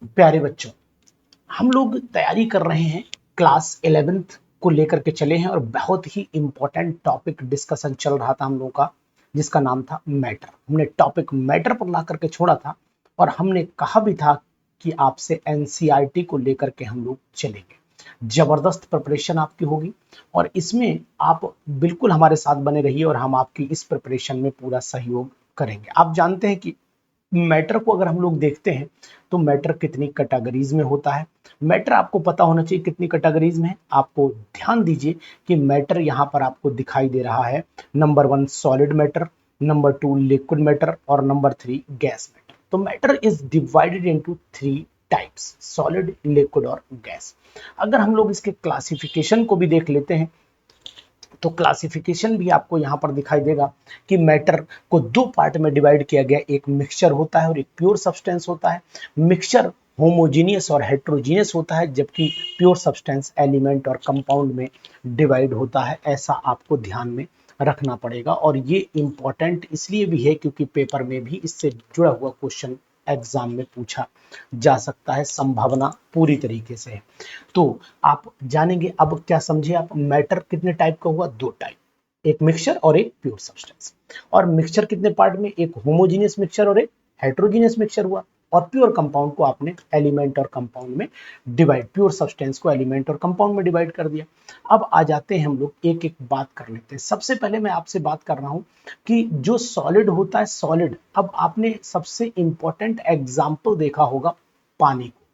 प्यारे बच्चों, हम लोग तैयारी कर रहे हैं क्लास 11th को लेकर के चले हैं और बहुत ही इंपॉर्टेंट टॉपिक डिस्कशन चल रहा था हम लोगों का, जिसका नाम था मैटर। हमने टॉपिक मैटर पर ला करके छोड़ा था और हमने कहा भी था कि आपसे एनसीईआरटी को लेकर के हम लोग चलेंगे। जबरदस्त प्रिपरेशन आपकी होगी और इसमें आप बिल्कुल हमारे साथ बने रहिए और हम आपकी इस प्रिपरेशन में पूरा सहयोग करेंगे। आप जानते हैं कि मैटर को अगर हम लोग देखते हैं तो मैटर कितनी कैटेगरीज में होता है। मैटर आपको पता होना चाहिए कितनी कैटेगरीज में है। आपको ध्यान दीजिए कि मैटर यहाँ पर आपको दिखाई दे रहा है। Number 1 solid matter, number 2 liquid matter और नंबर 3 गैस मैटर। तो matter is divided into 3 types, solid, liquid और गैस। अगर हम लोग इसके क्लासिफिकेशन को भी देख लेते हैं तो क्लासिफिकेशन भी आपको यहाँ पर दिखाई देगा कि मैटर को दो पार्ट में डिवाइड किया गया। एक मिक्सचर होता है और एक प्योर सब्सटेंस होता है। मिक्सचर होमोजीनियस और हेट्रोजीनियस होता है, जबकि प्योर सब्सटेंस एलिमेंट और कंपाउंड में डिवाइड होता है। ऐसा आपको ध्यान में रखना पड़ेगा और ये इंपॉर्टेंट इसलिए भी है क्योंकि पेपर में भी इससे जुड़ा हुआ क्वेश्चन एग्जाम में पूछा जा सकता है, संभावना पूरी तरीके से है। तो आप जानेंगे अब क्या समझे आप, मैटर कितने टाइप का हुआ, दो टाइप, एक मिक्सचर और एक प्योर सब्सटेंस। और मिक्सचर कितने पार्ट में, एक होमोजीनियस मिक्सचर और एक हेट्रोजीनियस मिक्सचर हुआ। और प्योर कंपाउंड को आपने एलिमेंट और कंपाउंड में डिवाइड, प्योर सब्सटेंस को एलिमेंट और कंपाउंड में डिवाइड कर दिया। अब आ जाते हैं हम लोग एक एक बात कर लेते हैं। सबसे पहले मैं आपसे बात कर रहा हूं कि जो सॉलिड होता है, सॉलिड, अब आपने सबसे इंपॉर्टेंट एग्जाम्पल देखा होगा पानी को।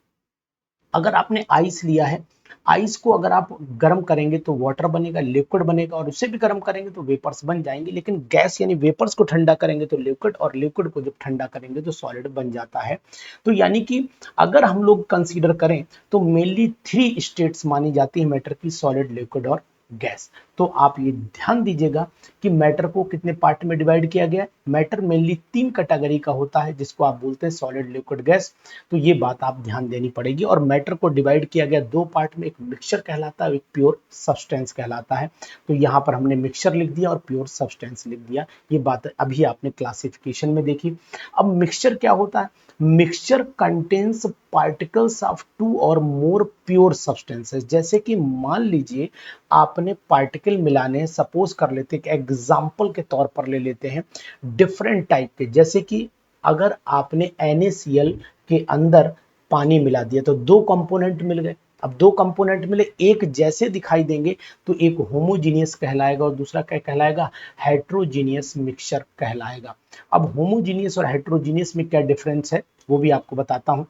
अगर आपने आइस लिया है, आइस को अगर आप गर्म करेंगे तो वाटर बनेगा, लिक्विड बनेगा, और उससे भी गर्म करेंगे तो वेपर्स बन जाएंगे। लेकिन गैस यानी वेपर्स को ठंडा करेंगे तो लिक्विड, और लिक्विड को जब ठंडा करेंगे तो सॉलिड बन जाता है। तो यानी कि अगर हम लोग कंसीडर करें तो मेनली 3 स्टेट्स मानी जाती है मैटर की, सॉलिड, लिक्विड और गैस। तो आप ये ध्यान दीजिएगा कि मैटर को कितने पार्ट में डिवाइड किया गया है। मैटर मेनली 3 कैटेगरी का होता है, जिसको आप बोलते हैं सॉलिड, लिक्विड, गैस। तो ये बात आप ध्यान देनी पड़ेगी। और मैटर को डिवाइड किया गया 2 पार्ट में, एक मिक्सचर कहलाता है, एक प्योर सब्सटेंस कहलाता है। तो यहाँ पर हमने मिक्सचर लिख दिया और प्योर सब्सटेंस लिख दिया। ये बात अभी आपने क्लासिफिकेशन में देखी। अब मिक्सचर क्या होता है, मिक्सचर कंटेन्स पार्टिकल्स ऑफ 2 और मोर प्योर सब्सटेंसेस। जैसे कि मान लीजिए आपने पार्टिकल मिलाने, सपोज कर लेते हैं, एग्जाम्पल के तौर पर ले लेते हैं डिफरेंट टाइप के। जैसे कि अगर आपने NaCl के अंदर पानी मिला दिया तो 2 कंपोनेंट मिल गए। अब 2 कंपोनेंट मिले, एक जैसे दिखाई देंगे तो एक होमोजीनियस कहलाएगा और दूसरा क्या कहलाएगा, हेट्रोजीनियस मिक्सचर कहलाएगा। अब होमोजीनियस और हेट्रोजीनियस में क्या डिफरेंस है वो भी आपको बताता हूं।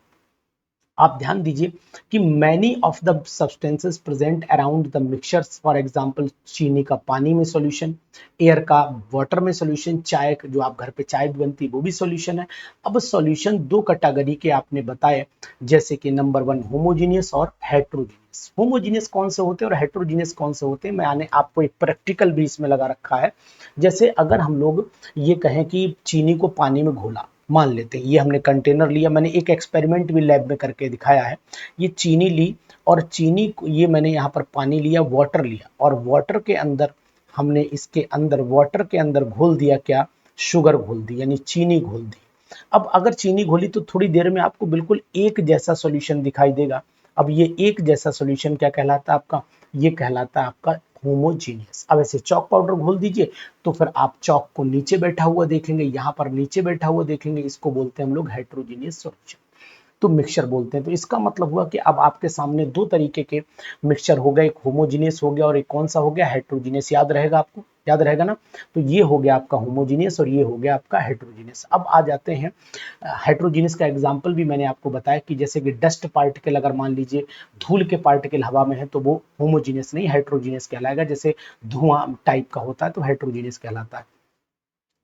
आप ध्यान दीजिए कि many of the substances present around the mixtures, for example चीनी का पानी में सॉल्यूशन, एयर का वाटर में सॉल्यूशन, चाय जो आप घर पे चाय बनती है वो भी सॉल्यूशन है। अब सॉल्यूशन 2 कैटेगरी के आपने बताए, जैसे कि नंबर 1 होमोजीनियस और हेट्रोजीनियस। होमोजीनियस कौन से होते हैं और हेट्रोजीनियस कौन से होते हैं, मैंने आपको एक प्रैक्टिकल भी इसमें लगा रखा है। जैसे अगर हम लोग ये कहें कि चीनी को पानी में घोला, मान लेते हैं ये हमने कंटेनर लिया, मैंने एक एक्सपेरिमेंट भी लैब में करके दिखाया है। ये चीनी ली और चीनी को, ये मैंने यहाँ पर पानी लिया, वाटर लिया, और वाटर के अंदर हमने इसके अंदर, वाटर के अंदर घोल दिया क्या, शुगर घोल दी, यानी चीनी घोल दी। अब अगर चीनी घोली तो थोड़ी देर में आपको बिल्कुल एक जैसा सॉल्यूशन दिखाई देगा। अब ये एक जैसा सॉल्यूशन क्या कहलाता है आपका, ये कहलाता है आपका होमोजीनियस। अब ऐसे चॉक पाउडर घोल दीजिए तो फिर आप चॉक को नीचे बैठा हुआ देखेंगे, यहाँ पर नीचे बैठा हुआ देखेंगे, इसको बोलते हैं हम लोग हेट्रोजीनियस सॉल्यूशन, तो मिक्सचर बोलते हैं। तो इसका मतलब हुआ कि अब आपके सामने 2 तरीके के मिक्सचर हो गए, एक होमोजीनियस हो गया और एक कौन सा हो गया, हेट्रोजीनियस। याद रहेगा आपको, याद रहेगा ना। तो ये हो गया आपका होमोजीनियस और ये हो गया आपका हेट्रोजीनियस। अब आ जाते हैं हेट्रोजीनियस का एग्जांपल भी मैंने आपको बताया कि जैसे कि डस्ट पार्टिकल, अगर मान लीजिए धूल के पार्टिकल हवा में है तो वो होमोजीनियस नहीं, हेट्रोजीनियस कहलाएगा। जैसे धुआं टाइप का होता है तो हेट्रोजीनियस कहलाता है।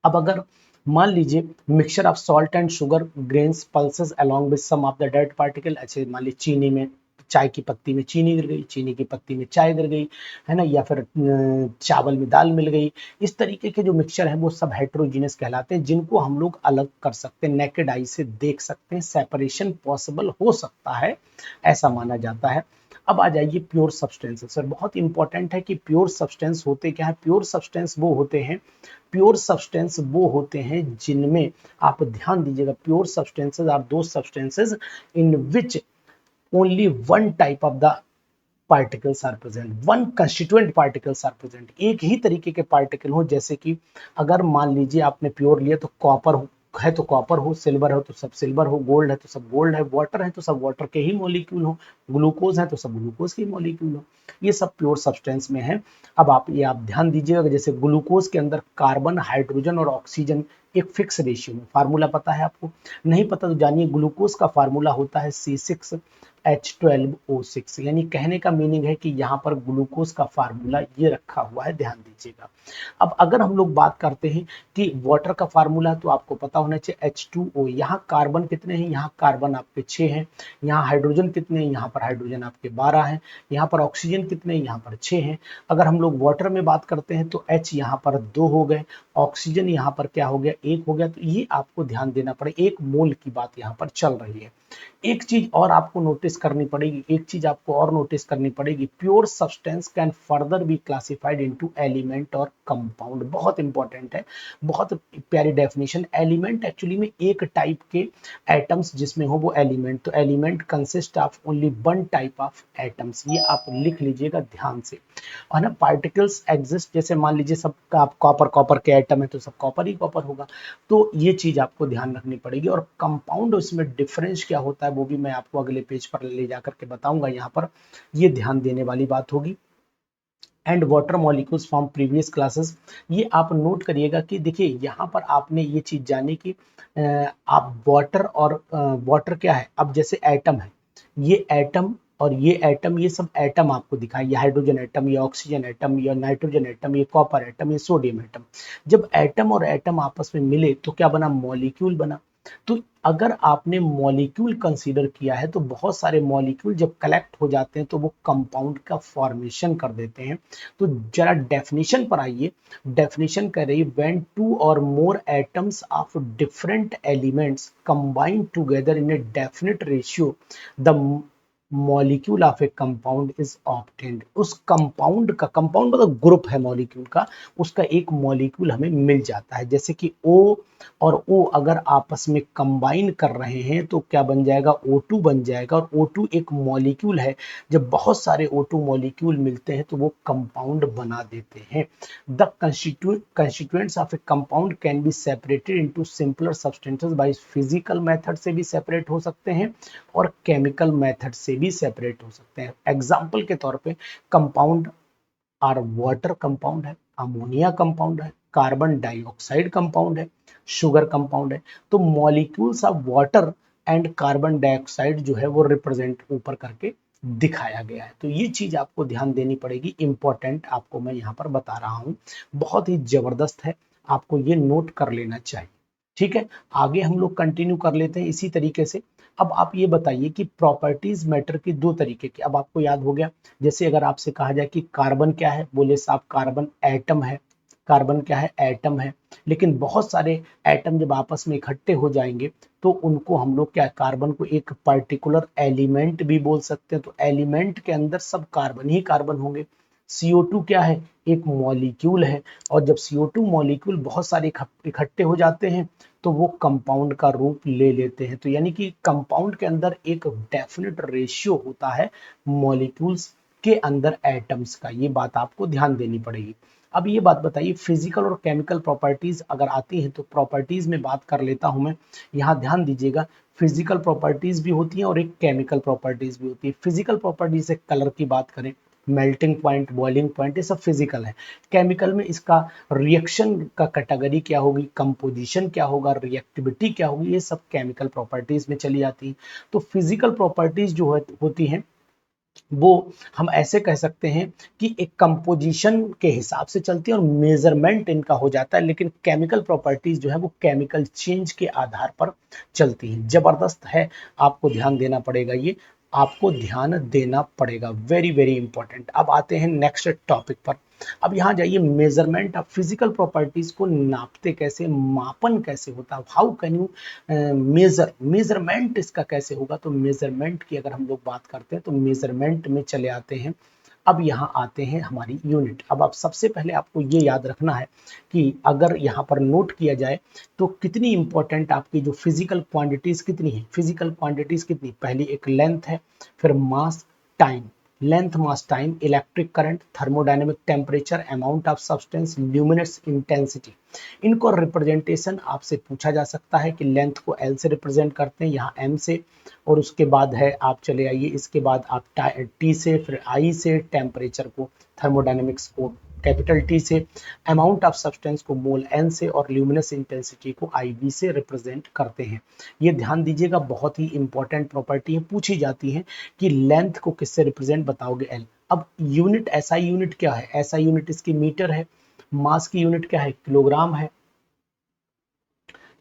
अब अगर मान लीजिए mixture of salt and sugar grains pulses along with some of the dead particle, ऐसे मान लीजिए चीनी में, चाय की पत्ती में चीनी गिर गई, चीनी की पत्ती में चाय गिर गई, है ना, या फिर चावल में दाल मिल गई। इस तरीके के जो मिक्सचर है वो सब हेट्रोजीनियस कहलाते हैं, जिनको हम लोग अलग कर सकते हैं, नेकेड आई से देख सकते हैं, सेपरेशन पॉसिबल हो सकता है, ऐसा माना जाता है। अब आ जाइए प्योर सब्सटेंसेस। सर बहुत इंपॉर्टेंट है कि प्योर सब्सटेंस होते क्या है। प्योर सब्सटेंस वो होते हैं, प्योर सब्सटेंस वो होते हैं जिनमें, आप ध्यान दीजिएगा, pure substances are those substances in which only one type of the particles are present, one constituent particles are present. एक ही तरीके के पार्टिकल हो, जैसे कि अगर मान लीजिए आपने प्योर लिया तो कॉपर है तो कॉपर हो, सिल्वर हो तो सब सिल्वर हो, गोल्ड है तो सब गोल्ड है, वाटर है तो सब वाटर के ही मॉलिक्यूल हो, ग्लूकोज है तो सब ग्लूकोज के मॉलिक्यूल हो। ये सब प्योर सब्सटेंस में है। अब आप ध्यान दीजिएगा, जैसे ग्लूकोज के अंदर कार्बन, हाइड्रोजन और ऑक्सीजन एक फिक्स रेशियो में, फार्मूला पता है आपको? नहीं पता तो जानिए, ग्लूकोज का फार्मूला होता है C6H12O6। यानी कहने का मीनिंग है कि यहाँ पर ग्लूकोज का फार्मूला ये रखा हुआ है, ध्यान दीजिएगा। अब अगर हम लोग बात करते हैं कि वाटर का फार्मूला, तो आपको पता होना चाहिए H2O। यहाँ कार्बन कितने हैं? यहाँ कार्बन आपके 6 हैं। यहाँ हाइड्रोजन कितने हैं? यहाँ पर हाइड्रोजन आपके 12 हैं। यहाँ पर ऑक्सीजन कितने हैं? यहाँ पर 6 हैं। अगर हम लोग वाटर में बात करते हैं तो H यहाँ पर 2 हो गए, ऑक्सीजन यहाँ पर क्या हो गया? 1 हो गया। तो ये आपको ध्यान देना पड़ेगा, 1 मोल की बात यहाँ पर चल रही है। एक चीज और आपको नोटिस करनी पड़ेगी, एक चीज आपको और नोटिस करनी पड़ेगी, pure substance can further be classified into element और कंपाउंड। बहुत इंपॉर्टेंट है, बहुत प्यारी डेफिनेशन। एलिमेंट एक्चुअली में एक टाइप के एटम्स जिसमें हो वो एलिमेंट, तो element consist of only one type of atoms. ये आप लिख लीजिएगा ध्यान से। और ना पार्टिकल्स एग्जिस्ट, जैसे मान लीजिए सब कॉपर के एटम है तो सब कॉपर ही कॉपर होगा। तो ये चीज आपको ध्यान रखनी पड़ेगी। और कंपाउंड, उसमें डिफरेंस क्या होता है वो भी मैं आपको अगले पेज पर ले जाकर के बताऊंगा। यहाँ पर ये ध्यान देने वाली बात होगी। And water molecules from previous classes, ये आप नोट करिएगा कि देखिए यहाँ पर आपने ये चीज जानी कि आप वाटर और वाटर क्या है। अब जैसे एटम है, ये एटम और ये एटम, ये सब एटम आपको दिखाई, ये हाइड्रोजन एटम, ये ऑक्सीजन एटम, ये नाइट्रोजन एटम, ये कॉपर एटम, ये सोडियम एटम। जब एटम और एटम आपस में मिले तो क्या बना? मॉलिक्यूल बना। तो अगर आपने मॉलिक्यूल कंसीडर किया है तो बहुत सारे मॉलिक्यूल जब कलेक्ट हो जाते हैं तो वो कंपाउंड का फॉर्मेशन कर देते हैं। तो जरा डेफिनेशन पर आइए। डेफिनेशन कर रही, व्हेन टू और मोर atoms of different elements combine together in a definite ratio, the molecule of A compound is obtained. उस कंपाउंड का, कंपाउंड मतलब ग्रुप है मॉलिक्यूल का, उसका एक मॉलिक्यूल हमें मिल जाता है। जैसे कि O और O अगर आपस में कंबाइन कर रहे हैं तो क्या बन जाएगा? O2 बन जाएगा। और O2 एक मॉलिक्यूल है, जब बहुत सारे O2 मॉलिक्यूल मिलते हैं तो वो कंपाउंड बना देते हैं। The constituents of A compound can be separated into simpler substances by physical method से भी सेपरेट हो सकते हैं और केमिकल मेथड से भी सेपरेट हो सकते हैं। एग्जाम्पल के तौर पे कंपाउंड आर वाटर कंपाउंड है, अमोनिया कंपाउंड है, कार्बन डाइऑक्साइड कंपाउंड है, शुगर कंपाउंड है। तो molecules of water and carbon dioxide जो है वो रिप्रेजेंट ऊपर करके दिखाया गया है। तो ये चीज आपको ध्यान देनी पड़ेगी, इंपॉर्टेंट आपको मैं यहाँ पर बता रहा हूँ, बहुत ही जबरदस्त है, आपको ये नोट कर लेना चाहिए। ठीक है, आगे हम लोग कंटिन्यू कर लेते हैं इसी तरीके से। अब आप ये बताइए कि प्रॉपर्टीज मैटर की दो तरीके की, अब आपको याद हो गया। जैसे अगर आपसे कहा जाए कि कार्बन क्या है, बोले साहब कार्बन एटम है। कार्बन क्या है? एटम है। लेकिन बहुत सारे एटम जब आपस में इकट्ठे हो जाएंगे तो उनको हम लोग क्या, कार्बन को एक पर्टिकुलर एलिमेंट भी बोल सकते हैं। तो एलिमेंट के अंदर सब कार्बन ही कार्बन होंगे। CO2 क्या है? एक मॉलिक्यूल है। और जब CO2 मॉलिक्यूल बहुत सारे इकट्ठे हो जाते हैं तो वो कंपाउंड का रूप ले लेते हैं। तो यानी कि कंपाउंड के अंदर एक डेफिनेट रेशियो होता है मॉलिक्यूल्स के अंदर एटम्स का, ये बात आपको ध्यान देनी पड़ेगी। अब ये बात बताइए, फिजिकल और केमिकल प्रॉपर्टीज अगर आती हैं तो प्रॉपर्टीज में बात कर लेता हूं मैं। यहाँ ध्यान दीजिएगा, फिजिकल प्रॉपर्टीज भी होती हैं और एक केमिकल प्रॉपर्टीज भी होती है। फिजिकल प्रॉपर्टीज से कलर की बात करें, मेल्टिंग पॉइंट, बॉइलिंग पॉइंट, ये सब फिजिकल है। केमिकल में इसका रिएक्शन का कैटेगरी क्या होगी, कंपोजिशन क्या होगा, रिएक्टिविटी क्या होगी, ये सब केमिकल प्रॉपर्टीज में चली आती है। तो फिजिकल प्रॉपर्टीज जो होती हैं वो हम ऐसे कह सकते हैं कि एक कंपोजिशन के हिसाब से चलती है और मेजरमेंट इनका हो जाता है। लेकिन केमिकल प्रॉपर्टीज जो है वो केमिकल चेंज के आधार पर चलती हैं। जबरदस्त है, आपको ध्यान देना पड़ेगा, ये आपको ध्यान देना पड़ेगा, वेरी वेरी इंपॉर्टेंट। अब आते हैं नेक्स्ट टॉपिक पर। अब यहाँ जाइए, मेजरमेंट ऑफ फिजिकल प्रॉपर्टीज को नापते कैसे, मापन कैसे होता है, हाउ कैन यू मेजरमेंट इसका कैसे होगा। तो मेजरमेंट की अगर हम लोग बात करते हैं तो मेजरमेंट में चले आते हैं। अब यहाँ आते हैं हमारी यूनिट। अब आप सबसे पहले आपको ये याद रखना है कि अगर यहाँ पर नोट किया जाए तो कितनी इंपॉर्टेंट आपकी जो फिजिकल क्वांटिटीज कितनी है, फिजिकल क्वांटिटीज कितनी, पहली एक लेंथ है, फिर mass, time, length mass time, electric current, thermodynamic temperature, amount of substance, luminous intensity. इनको रिप्रेजेंटेशन आपसे पूछा जा सकता है कि लेंथ को एल से रिप्रेजेंट करते हैं, यहाँ एम से, और उसके बाद है आप चले आइए, इसके बाद आप टी से, फिर आई से, टेम्परेचर को, थर्मोडायनेमिक्स को कैपिटल टी से, अमाउंट ऑफ सब्सटेंस को मोल एन से, और ल्यूमिनस इंटेंसिटी को आई वी से रिप्रेजेंट करते हैं। ये ध्यान दीजिएगा, बहुत ही इंपॉर्टेंट प्रॉपर्टी है, पूछी जाती है कि लेंथ को किससे रिप्रेजेंट बताओगे, एल। अब यूनिट, एसआई यूनिट क्या है, एसआई यूनिट इसकी मीटर है, मास की यूनिट क्या है, किलोग्राम है,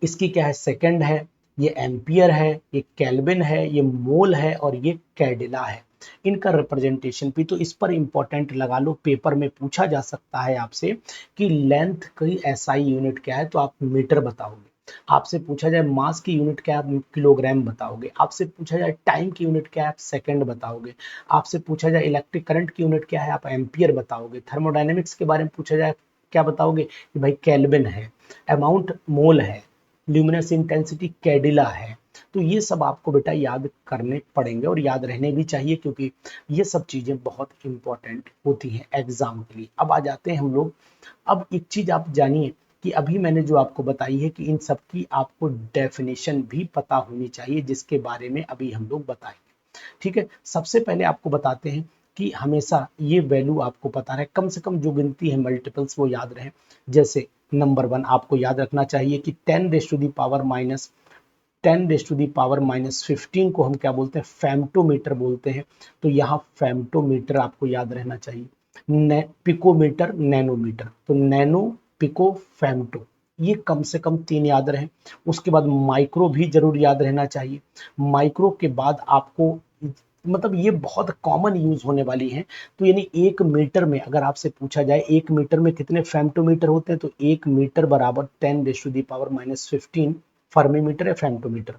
इसकी क्या है, सेकंड है, ये एम्पियर है, ये केल्विन है, ये मोल है, और ये कैडिला है। इनका रिप्रेजेंटेशन भी तो इस पर इंपॉर्टेंट लगा लो, पेपर में पूछा जा सकता है आपसे कि लेंथ की एसआई यूनिट क्या है, तो आप मीटर बताओगे। आपसे पूछा जाए मास की यूनिट क्या है, आप किलोग्राम बताओगे। आपसे पूछा जाए टाइम की यूनिट क्या है, आप सेकंड बताओगे। आपसे पूछा जाए इलेक्ट्रिक करंट की यूनिट क्या है, आप एम्पियर बताओगे। थर्मोडायनेमिक्स के बारे में पूछा जाए क्या बताओगे कि भाई केल्विन है, अमाउंट मोल है, ल्यूमिनस इंटेंसिटी कैडिला है। तो ये सब आपको बेटा याद करने पड़ेंगे और याद रहने भी चाहिए, क्योंकि ये सब चीजें बहुत इंपॉर्टेंट होती हैं एग्जाम के लिए। अब आ जाते हैं हम लोग, अब एक चीज आप जानिए कि अभी मैंने जो आपको बताई है कि इन सब की आपको डेफिनेशन भी पता होनी चाहिए, जिसके बारे में अभी हम लोग बताएंगे। ठीक है, सबसे पहले आपको बताते हैं कि हमेशा ये वैल्यू आपको पता रहे, कम से कम जो गिनती है मल्टीपल्स वो याद रहे। जैसे नंबर 1 आपको याद रखना चाहिए कि 10 raise to the power minus 10 raise to the power minus 15 को हम क्या बोलते हैं, फेम्टोमीटर बोलते हैं। तो यहाँ फेम्टोमीटर आपको याद रहना चाहिए। पिकोमीटर, नैनोमीटर, तो नैनो, पिको, फेम्टो, ये कम से कम 3 याद रहे। उसके बाद माइक्रो भी जरूर याद रहना चाहिए। माइक्रो के बाद आपको, मतलब ये बहुत कॉमन यूज होने वाली है, तो यानी 1 मीटर में अगर आपसे पूछा जाए 1 मीटर में कितने फेम्टोमीटर होते हैं, तो 1 मीटर बराबर 10 raise to the power minus 15 fermimetre या femtometre.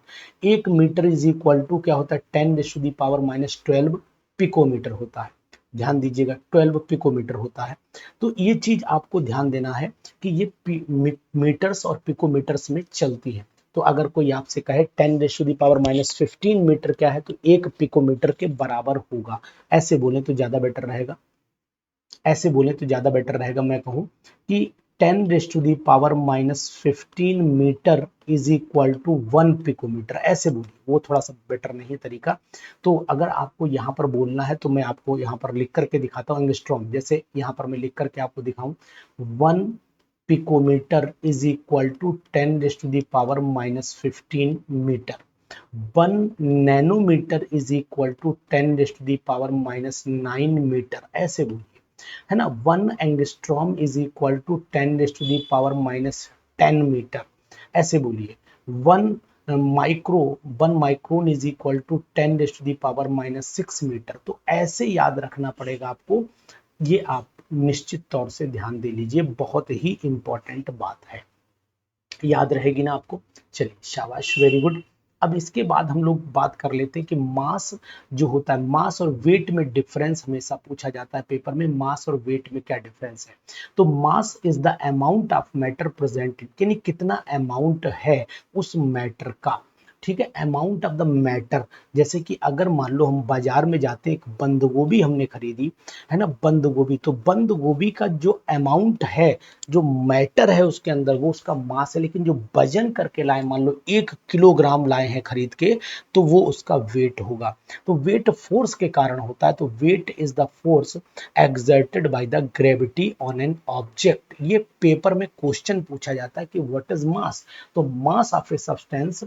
1 metre is equal to क्या होता है, 10 raise to the power minus 12 picometre होता है। ध्यान दीजिएगा, 12 पिकोमीटर होता है। तो ये चीज आपको ध्यान देना है कि ये मीटर्स और पिकोमीटर्स में चलती है। तो अगर कोई आपसे कहे 10 raise to the power minus 15 metre क्या है, तो 1 पिकोमीटर के बराबर होगा। ऐसे बोले तो ज्यादा बेटर रहेगा, ऐसे बोले तो ज्यादा बेटर रहेगा। मैं कहूँ कि 10 raise to the power minus 15 metre is equal to 1 picometre, ऐसे बोलिए, वो थोड़ा सा बेटर नहीं है तरीका। तो अगर आपको यहाँ पर बोलना है तो मैं आपको यहाँ पर लिख करके दिखाता हूँ एंगस्ट्रॉम। जैसे यहाँ पर मैं लिख करके आपको दिखाऊं, 1 picometre is equal to 10 raise to the power minus 15 metre. 1 nanometre is equal to 10 raise to the power minus 9 metre, ऐसे बोलिए, है ना। 1 angstrom is equal to 10 raise to the power minus 10 metre, ऐसे बोलिए। 1 micro 1 micron is equal to 10 raise to the power minus 6 metre. तो ऐसे याद रखना पड़ेगा आपको, ये आप निश्चित तौर से ध्यान दे लीजिए, बहुत ही इंपॉर्टेंट बात है, याद रहेगी ना आपको। चलिए शाबाश, वेरी गुड। अब इसके बाद हम लोग बात कर लेते हैं कि मास जो होता है, मास और वेट में डिफरेंस हमेशा पूछा जाता है पेपर में, मास और वेट में क्या डिफरेंस है। तो mass is the amount of matter presented, यानी कितना अमाउंट है उस मैटर का। ठीक है, अमाउंट ऑफ द मैटर। जैसे कि अगर मान लो हम बाजार में जाते हैं, एक बंद गोभी हमने खरीदी, है ना, बंद गोभी, तो बंद गोभी का जो अमाउंट है, जो मैटर है उसके अंदर, वो उसका मास है। लेकिन जो वजन करके लाए, मान लो 1 किलोग्राम लाए हैं खरीद के, तो वो उसका वेट होगा। तो वेट फोर्स के कारण होता है। तो weight is the force exerted by the gravity on an object. ये पेपर में क्वेश्चन पूछा जाता है कि व्हाट इज मास। तो mass of a substance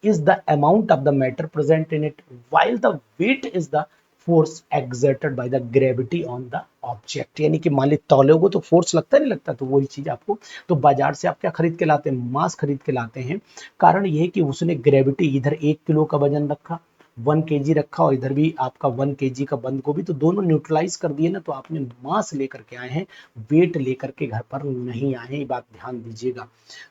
is the amount of the matter present in it, while the weight is the force exerted by the gravity on the object। यानी कि मान ली तौले को तो फोर्स लगता नहीं लगता, तो वही चीज आपको, तो बाजार से आप क्या खरीद के लाते हैं, मास खरीद के लाते हैं। कारण यह है कि उसने ग्रेविटी, इधर 1 किलो का वजन रखा, 1 kg रखा और इधर भी आपका 1 kg का बंद गोभी, तो दोनों न्यूट्रलाइज कर दिए ना, तो आपने मास लेकर के आए हैं, वेट लेकर के घर पर नहीं आए हैं, ये बात ध्यान दीजिएगा।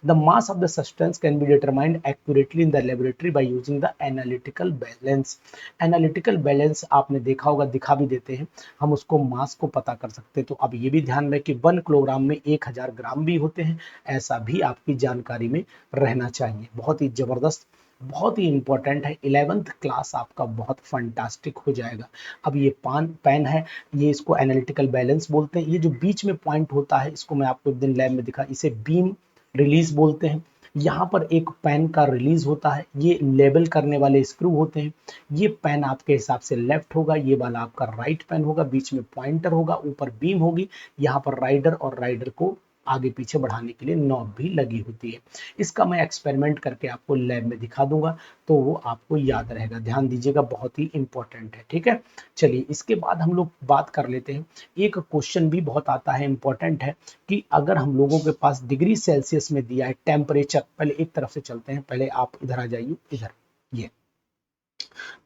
The mass of the substance can be determined accurately in the laboratory by using the analytical balance. Analytical balance आपने देखा होगा, दिखा भी देते हैं, हम उसको मास को पता कर सकते हैं। तो अब ये भी ध्यान रहे कि 1 किलोग्राम में 1000 ग्राम भी होते हैं, ऐसा भी आपकी जानकारी में रहना चाहिए। बहुत ही जबरदस्त, बहुत ही इंपॉर्टेंट है। 11th क्लास आपका बहुत फंटास्टिक हो जाएगा। अब ये पेन है, ये इसको एनालिटिकल बैलेंस बोलते हैं। ये जो बीच में पॉइंट होता है, इसको मैं आपको एक दिन लैब में दिखा, इसे बीम रिलीज बोलते हैं। यहाँ पर एक पेन का रिलीज होता है, ये लेबल करने वाले स्क्रू होते हैं। ये पेन आपके हिसाब से लेफ्ट होगा, ये वाला आपका राइट पेन होगा, बीच में पॉइंटर होगा, ऊपर बीम होगी, यहाँ पर राइडर और राइडर को आगे पीछे बढ़ाने के लिए नॉब भी लगी होती है। इसका मैं एक्सपेरिमेंट करके आपको लैब में दिखा दूंगा, तो वो आपको याद रहेगा। ध्यान दीजिएगा, बहुत ही इंपॉर्टेंट है, ठीक है। चलिए, इसके बाद हम लोग बात कर लेते हैं। एक क्वेश्चन भी बहुत आता है, इंपॉर्टेंट है, कि अगर हम लोगों के पास डिग्री सेल्सियस में दिया है टेम्परेचर, पहले एक तरफ से चलते हैं, पहले आप इधर आ जाइए, इधर, ये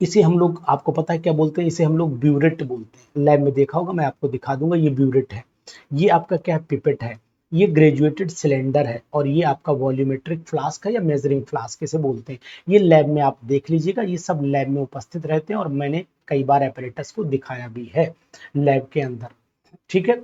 इसे हम लोग, आपको पता है क्या बोलते हैं, इसे हम लोग ब्यूरेट बोलते हैं। लैब में देखा होगा, मैं आपको दिखा दूंगा, ये ब्यूरेट है। ये आपका क्या है, पिपेट है। ये ग्रेजुएटेड सिलेंडर है, और ये आपका वॉल्यूमेट्रिक फ्लास्क है या मेजरिंग फ्लास्क इसे बोलते हैं। ये लैब में आप देख लीजिएगा, ये सब लैब में उपस्थित रहते हैं, और मैंने कई बार एपरेटस को दिखाया भी है लैब के अंदर, ठीक है।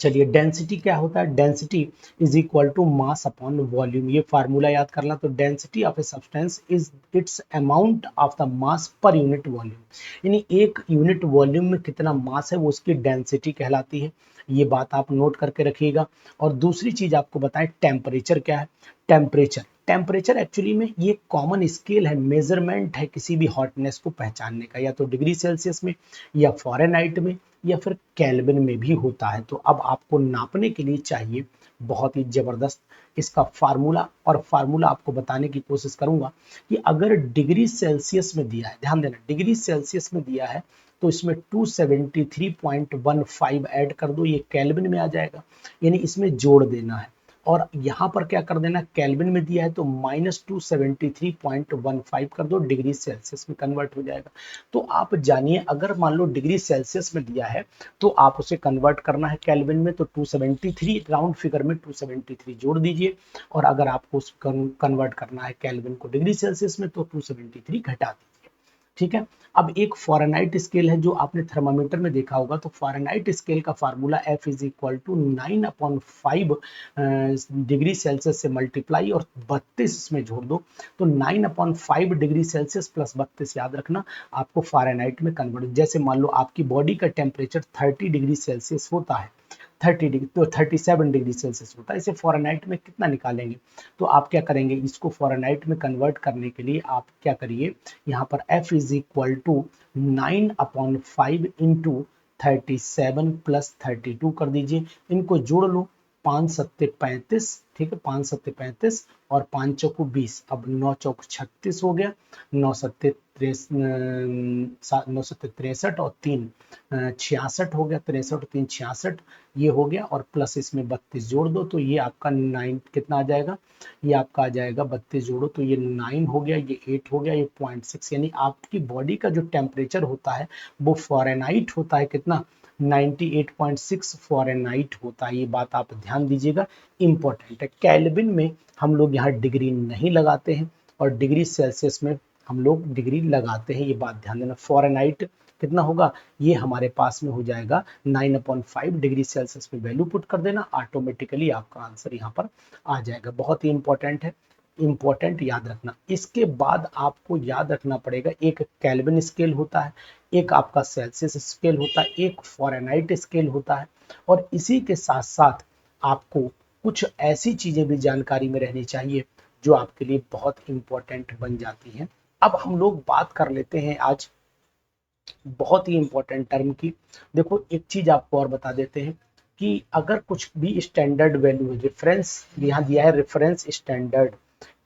चलिए, डेंसिटी क्या होता है, density is equal to mass upon volume. ये फार्मूला याद करना, तो density of a substance is its amount of the mass per unit volume. यानी एक यूनिट वॉल्यूम में कितना मास है, वो उसकी डेंसिटी कहलाती है। ये बात आप नोट करके रखिएगा। और दूसरी चीज आपको बताएं, टेम्परेचर क्या है। टेम्परेचर टेम्परेचर एक्चुअली में ये कॉमन स्केल है, मेजरमेंट है किसी भी हॉटनेस को पहचानने का, या तो डिग्री सेल्सियस में, या फ़ारेनहाइट में, या फिर केल्विन में भी होता है। तो अब आपको नापने के लिए चाहिए बहुत ही जबरदस्त इसका फार्मूला, और फार्मूला आपको बताने की कोशिश करूंगा कि अगर डिग्री सेल्सियस में दिया है, ध्यान देना, डिग्री सेल्सियस में दिया है, तो इसमें 273.15 ऐड कर दो, ये केल्विन में आ जाएगा, यानी इसमें जोड़ देना है। और यहाँ पर क्या कर देना, केल्विन में दिया है तो -273.15 कर दो, डिग्री सेल्सियस में कन्वर्ट हो जाएगा। तो आप जानिए, अगर मान लो डिग्री सेल्सियस में दिया है, तो आप उसे कन्वर्ट करना है केल्विन में, तो 273 राउंड फिगर में 273 जोड़ दीजिए, और अगर आपको कन्वर्ट करना है केल्विन को डिग्री सेल्सियस में, तो 273 घटा दीजिए, ठीक है। अब एक फ़ारेनहाइट स्केल है, जो आपने थर्मामीटर में देखा होगा, तो फ़ारेनहाइट स्केल का formula F is equal to 9/5 degree Celsius से मल्टीप्लाई और 32 इसमें जोड़ दो, तो 9/5 डिग्री सेल्सियस प्लस 32 याद रखना, आपको फ़ारेनहाइट में कन्वर्ट। जैसे मान लो आपकी बॉडी का टेम्परेचर 30 डिग्री सेल्सियस होता है, 30 डिग्री तो 37 डिग्री सेल्सियस होता है, इसे फ़ारेनहाइट में कितना निकालेंगे, तो आप क्या करेंगे, इसको फ़ारेनहाइट में कन्वर्ट करने के लिए आप क्या करिए, यहाँ पर F is equal to 9/5 into 37 plus 32 कर दीजिए, इनको जोड़ लो, 5 सत्ते 35, ठीक है, 5 सत्ते 35 और 5 चौको 20, अब 9 चौक 36 हो गया, 9 सत्ते 63 और 3 66 हो गया, 63 और 3 66, ये हो गया, और प्लस इसमें 32 जोड़ दो, तो ये आपका 9 कितना आ जाएगा, ये आपका आ जाएगा 32 जोड़ो तो ये 9 हो गया, ये 8 हो गया, ये 0.6, यानी आपकी बॉडी का जो टेम्परेचर होता है वो फ़ारेनहाइट होता है, कितना, 98.6 फ़ारेनहाइट होता है। ये बात आप ध्यान दीजिएगा, इंपॉर्टेंट है। केल्विन में हम लोग यहाँ डिग्री नहीं लगाते हैं, और डिग्री सेल्सियस में हम लोग डिग्री लगाते हैं, ये बात ध्यान देना। फ़ारेनहाइट कितना होगा, ये हमारे पास में हो जाएगा 9/5 डिग्री सेल्सियस में वैल्यू पुट कर देना, ऑटोमेटिकली आपका आंसर यहाँ पर आ जाएगा। बहुत ही इंपॉर्टेंट है, इंपॉर्टेंट याद रखना। इसके बाद आपको याद रखना पड़ेगा, एक केल्विन स्केल होता है, एक आपका सेल्सियस स्केल होता है, एक फ़ारेनहाइट स्केल होता है, और इसी के साथ साथ आपको कुछ ऐसी चीजें भी जानकारी में रहनी चाहिए जो आपके लिए बहुत इंपॉर्टेंट बन जाती हैं। अब हम लोग बात कर लेते हैं आज बहुत ही इंपॉर्टेंट टर्म की। देखो, एक चीज आपको और बता देते हैं कि अगर कुछ भी स्टैंडर्ड वैल्यू है, रेफरेंस यहाँ दिया है, रेफरेंस स्टैंडर्ड,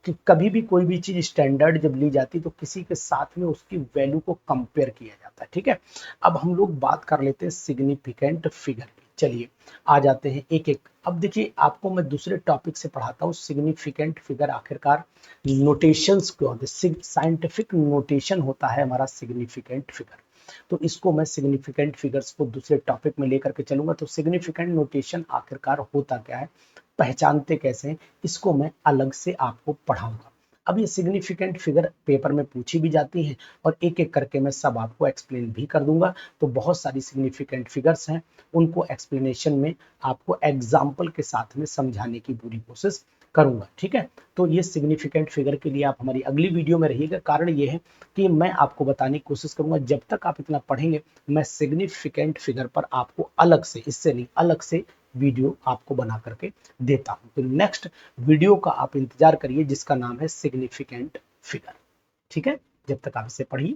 कि कभी भी कोई भी चीज स्टैंडर्ड जब ली जाती तो किसी के साथ में उसकी वैल्यू को कंपेयर किया जाता है, ठीक है। अब हम लोग बात कर लेते हैं सिग्निफिकेंट फिगर की। चलिए आ जाते हैं एक एक। अब देखिए आपको मैं दूसरे टॉपिक से पढ़ाता हूँ सिग्निफिकेंट फिगर। आखिरकार नोटेशंस क्या होते हैं, साइंटिफिक नोटेशन होता है हमारा सिग्निफिकेंट फिगर। तो इसको मैं सिग्निफिकेंट फिगर्स को दूसरे टॉपिक में लेकर के चलूंगा। तो सिग्निफिकेंट नोटेशन आखिरकार होता क्या है, पहचानते कैसे हैं, इसको मैं अलग से आपको पढ़ाऊंगा। अब ये सिग्निफिकेंट फिगर पेपर में पूछी भी जाती हैं और एक एक करके मैं सब आपको एक्सप्लेन भी कर दूंगा। तो बहुत सारी सिग्निफिकेंट फिगर्स हैं, उनको एक्सप्लेनेशन में आपको एग्जाम्पल के साथ में समझाने की पूरी कोशिश करूंगा, ठीक है। तो ये सिग्निफिकेंट फिगर के लिए आप हमारी अगली वीडियो में रहिएगा। कारण ये है कि मैं आपको बताने की कोशिश करूंगा, जब तक आप इतना पढ़ेंगे मैं सिग्निफिकेंट फिगर पर आपको अलग से, इससे नहीं अलग से वीडियो आपको बना करके देता हूं। तो नेक्स्ट वीडियो का आप इंतजार करिए जिसका नाम है सिग्निफिकेंट फिगर, ठीक है। जब तक आप इसे पढ़िए।